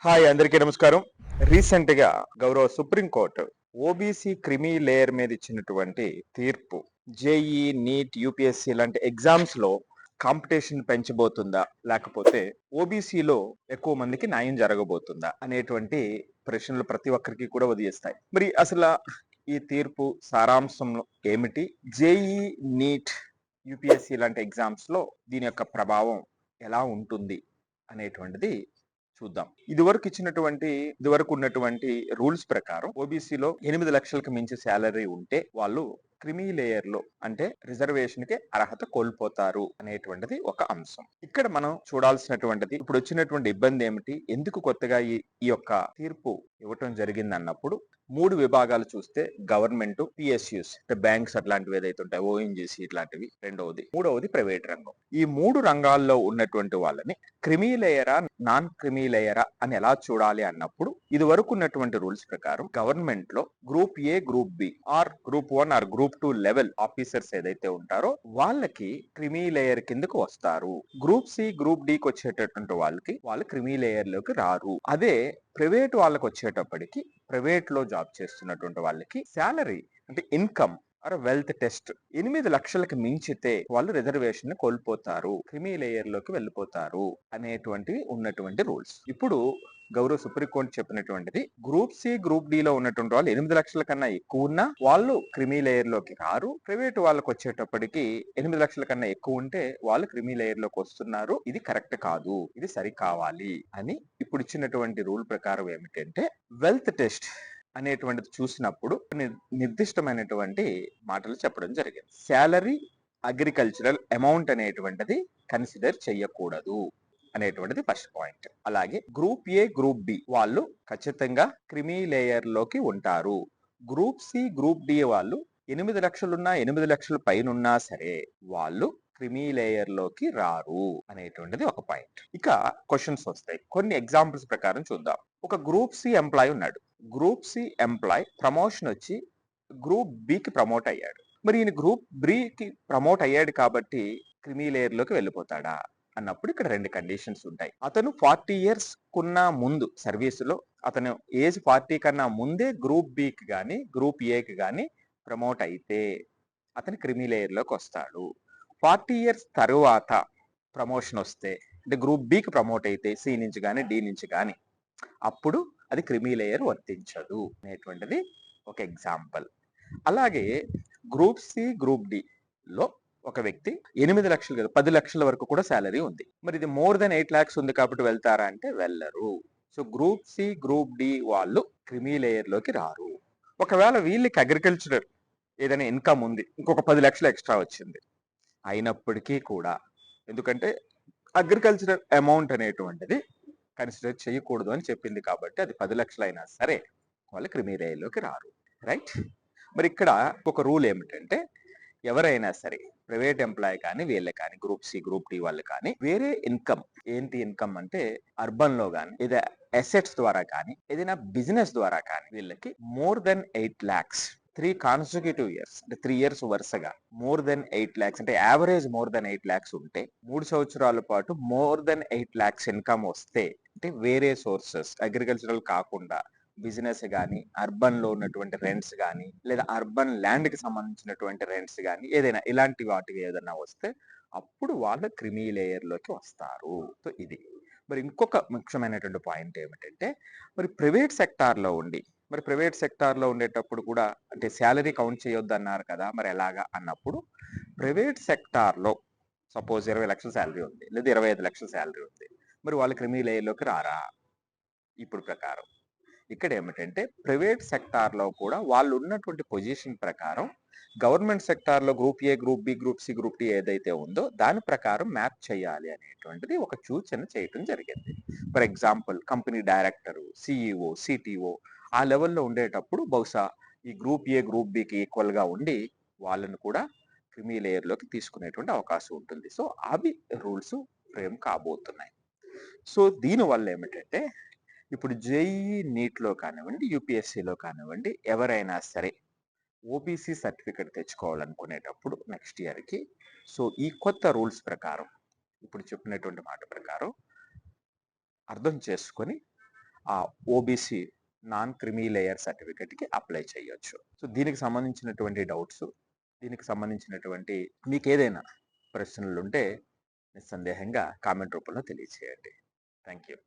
Hi, అందరికీ నమస్కారం. రీసెంట్‌గా గౌరవ సుప్రీంకోర్టు ఓబీసీ క్రిమీ లేయర్ మీద ఇచ్చినటువంటి తీర్పు జేఈఈ, నీట్, యూపీఎస్సీ లాంటి ఎగ్జామ్స్‌లో కాంపిటీషన్ పెంచబోతుందా? లేకపోతే ఓబీసీలో ఎక్కువ మందికి న్యాయం జరగబోతుందా? అనేటువంటి ప్రశ్నలు ప్రతి ఒక్కరికి కూడా ఉదయిస్తాయి. మరి అసలు ఈ తీర్పు సారాంశం ఏమిటి? జేఈఈ, నీట్, యూపీఎస్సీ లాంటి ఎగ్జామ్స్‌లో దీని యొక్క ప్రభావం ఎలా ఉంటుంది అనేటువంటిది చూద్దాం. ఇదివరకు ఉన్నటువంటి రూల్స్ ప్రకారం ఓబీసీలో 8 లక్షలకు మించి శాలరీ ఉంటే వాళ్ళు క్రిమీ లేయర్ లో అంటే రిజర్వేషన్ కి అర్హత కోల్పోతారు అనేటువంటిది ఒక అంశం. ఇక్కడ మనం చూడాల్సినటువంటిది ఇప్పుడు వచ్చినటువంటి ఇబ్బంది ఏమిటి, ఎందుకు కొత్తగా ఈ యొక్క తీర్పు ఇవ్వటం జరిగింది అన్నప్పుడు 3 విభాగాలు చూస్తే గవర్నమెంట్, పిఎస్యూస్ అంటే బ్యాంక్స్ అట్లాంటివి ఏదైతే ఉంటాయి, ఓఎన్జీసీ ఇట్లాంటివి రెండవది, మూడవది ప్రైవేట్ రంగం. ఈ 3 రంగాల్లో ఉన్నటువంటి వాళ్ళని క్రిమీ లేయరా, నాన్ క్రిమీ లేయరా అని ఎలా చూడాలి అన్నప్పుడు ఇది వరకు ఉన్నటువంటి రూల్స్ ప్రకారం గవర్నమెంట్ లో group A, group B or group 1 or group 2 level officers ఏదైతే ఉంటారో వాళ్ళకి క్రిమీ లేయర్ కిందకు వస్తారు. గ్రూప్ సి, గ్రూప్ డి కి వచ్చేటటువంటి వాళ్ళు క్రిమీ లేయర్ లోకి రారు. అదే ప్రైవేట్ వాళ్ళకి వచ్చేటప్పటికి ప్రైవేట్ లో జాబ్ చేస్తున్నటువంటి వాళ్ళకి శాలరీ అంటే ఇన్కమ్ ఆర్ వెల్త్ టెస్ట్ 8 లక్షలకు మించితే వాళ్ళు రిజర్వేషన్ కోల్పోతారు, క్రిమీ లేయర్ లోకి వెళ్ళిపోతారు అనేటువంటివి ఉన్నటువంటి రూల్స్. ఇప్పుడు గౌరవ సుప్రీంకోర్టు చెప్పినటువంటిది గ్రూప్ సి, గ్రూప్ డి లో ఉన్నటువంటి వాళ్ళు 8 లక్షల కన్నా ఎక్కువ ఉన్నా వాళ్ళు క్రిమీ లేయర్ లోకి రారు. ప్రైవేట్ వాళ్ళకి వచ్చేటప్పటికి 8 లక్షల కన్నా ఎక్కువ ఉంటే వాళ్ళు క్రిమీ లేయర్ లోకి వస్తున్నారు. ఇది కరెక్ట్ కాదు, ఇది సరి కావాలి అని ఇప్పుడు ఇచ్చినటువంటి రూల్ ప్రకారం ఏమిటంటే వెల్త్ టెస్ట్ అనేటువంటిది చూసినప్పుడు నిర్దిష్టమైనటువంటి మాటలు చెప్పడం జరిగింది. శాలరీ, అగ్రికల్చరల్ అమౌంట్ అనేటువంటిది కన్సిడర్ చేయకూడదు అనేటువంటిది ఫస్ట్ పాయింట్. అలాగే గ్రూప్ ఏ, గ్రూప్ బి వాళ్ళు ఖచ్చితంగా క్రిమీ లేయర్ లోకి ఉంటారు. గ్రూప్ సి, గ్రూప్ డి వాళ్ళు 8 లక్షలున్నా 8 లక్షల పైన ఉన్నా సరే వాళ్ళు క్రిమీ లేయర్ లోకి రారు అనేటువంటిది ఒక పాయింట్. ఇక క్వశ్చన్స్ వస్తాయి. కొన్ని ఎగ్జాంపుల్స్ ప్రకారం చూద్దాం. ఒక గ్రూప్ సి ఎంప్లాయ్ ఉన్నాడు. గ్రూప్ సి ఎంప్లాయ్ ప్రమోషన్ వచ్చి గ్రూప్ బి కి ప్రమోట్ అయ్యాడు. మరి ఈయన గ్రూప్ బి కి ప్రమోట్ అయ్యాడు కాబట్టి క్రిమీ లేయర్ లోకి వెళ్ళిపోతాడా అన్నప్పుడు ఇక్కడ 2 కండిషన్స్ ఉంటాయి. అతను 40 ఇయర్స్ కున్న ముందు సర్వీసులో అతను ఏజ్ 40 కన్నా ముందే గ్రూప్ బి కి గాని గ్రూప్ ఏ కి గాని ప్రమోట్ అయితే అతను క్రిమీ లేయర్ లోకి వస్తాడు. 40 ఇయర్స్ తరువాత ప్రమోషన్ వస్తే అంటే గ్రూప్ బికి ప్రమోట్ అయితే సి నుంచి కానీ డి నుంచి కానీ అప్పుడు అది క్రిమీ లేయర్ వర్తించదు అనేటువంటిది ఒక ఎగ్జాంపుల్. అలాగే గ్రూప్ సి, గ్రూప్ డి లో ఒక వ్యక్తి 8 లక్షలు కదా 10 లక్షల వరకు కూడా శాలరీ ఉంది. మరి ఇది మోర్ దెన్ 8 లాక్స్ ఉంది కాబట్టి వెళ్తారా అంటే వెళ్ళరు. So group C, group D వాళ్ళు క్రిమీ లేయర్ లోకి రారు. ఒకవేళ వీళ్ళకి అగ్రికల్చర్ ఏదైనా ఇన్కమ్ ఉంది, ఇంకొక 10 లక్షలు ఎక్స్ట్రా వచ్చింది, అయినప్పటికీ కూడా ఎందుకంటే అగ్రికల్చరల్ అమౌంట్ అనేటువంటిది కన్సిడర్ చేయకూడదు అని చెప్పింది కాబట్టి అది 10 లక్షలు అయినా సరే వాళ్ళు క్రిమీ లేయర్లోకి రారు. రైట్. మరి ఇక్కడ ఒక రూల్ ఏమిటంటే ఎవరైనా సరే ప్రైవేట్ ఎంప్లాయ్ కానీ వీళ్ళే కానీ గ్రూప్ సి, గ్రూప్ డి వాళ్ళు కానీ వేరే ఇన్కమ్, ఏంటి ఇన్కమ్ అంటే అర్బన్ లో కానీ లేదా అసెట్స్ ద్వారా కానీ ఏదైనా బిజినెస్ ద్వారా కానీ వీళ్ళకి more than 8 lakhs 3 consecutive years అంటే 3 ఇయర్స్ వరుసగా మోర్ దెన్ 8 లాక్స్ అంటే యావరేజ్ మోర్ దెన్ 8 లాక్స్ ఉంటే 3 సంవత్సరాల పాటు మోర్ దెన్ 8 లాక్స్ ఇన్కమ్ వస్తే అంటే వేరే సోర్సెస్ అగ్రికల్చరల్ కాకుండా బిజినెస్ కానీ అర్బన్ లో ఉన్నటువంటి రెంట్స్ కానీ లేదా అర్బన్ ల్యాండ్ కి సంబంధించినటువంటి రెంట్స్ కానీ ఏదైనా ఇలాంటి వాటికి ఏదైనా వస్తే అప్పుడు వాళ్ళు క్రిమీ లేయర్ లోకి వస్తారు. సో ఇది మరి ఇంకొక ముఖ్యమైనటువంటి పాయింట్ ఏమిటంటే మరి ప్రైవేట్ సెక్టార్ లో ఉండి మరి ప్రైవేట్ సెక్టార్ లో ఉండేటప్పుడు కూడా అంటే శాలరీ కౌంట్ చేయొద్దు అన్నారు కదా, మరి ఎలాగా అన్నప్పుడు ప్రైవేట్ సెక్టార్ లో సపోజ్ 20 లక్షల శాలరీ ఉంది లేదా 25 లక్షల శాలరీ ఉంది, మరి వాళ్ళు క్రిమీ లేయర్ లోకి రారా? ఇప్పుడు ప్రకారం ఇక్కడ ఏమిటంటే ప్రైవేట్ సెక్టార్ లో కూడా వాళ్ళు ఉన్నటువంటి పొజిషన్ ప్రకారం గవర్నమెంట్ సెక్టార్ లో group A, group B, group C, group D ఏదైతే ఉందో దాని ప్రకారం మ్యాప్ చేయాలి అనేటువంటిది ఒక సూచన చేయటం జరిగింది. For example company director, CEO, CTO ఆ లెవెల్లో ఉండేటప్పుడు బహుశా ఈ గ్రూప్ ఏ, గ్రూప్ బికి ఈక్వల్ గా ఉండి వాళ్ళను కూడా క్రిమీ లేయర్ లోకి తీసుకునేటువంటి అవకాశం ఉంటుంది. సో అవి రూల్స్ ఫ్రేమ్ కాబోతున్నాయి. సో దీని వల్ల ఏమిటంటే ఇప్పుడు జేఈఈ నీట్లో కానివ్వండి, యూపీఎస్సీలో కానివ్వండి ఎవరైనా సరే ఓబీసీ సర్టిఫికెట్ తెచ్చుకోవాలనుకునేటప్పుడు నెక్స్ట్ ఇయర్కి సో ఈ కొత్త రూల్స్ ప్రకారం ఇప్పుడు చెప్పినటువంటి మాట ప్రకారం అర్థం చేసుకొని ఆ ఓబీసీ నాన్ క్రిమీ లేయర్ సర్టిఫికెట్కి అప్లై చేయొచ్చు. సో దీనికి సంబంధించినటువంటి డౌట్స్, దీనికి సంబంధించినటువంటి మీకు ఏదైనా ప్రశ్నలు ఉంటే నిస్సందేహంగా కామెంట్ రూపంలో తెలియచేయండి. Thank you.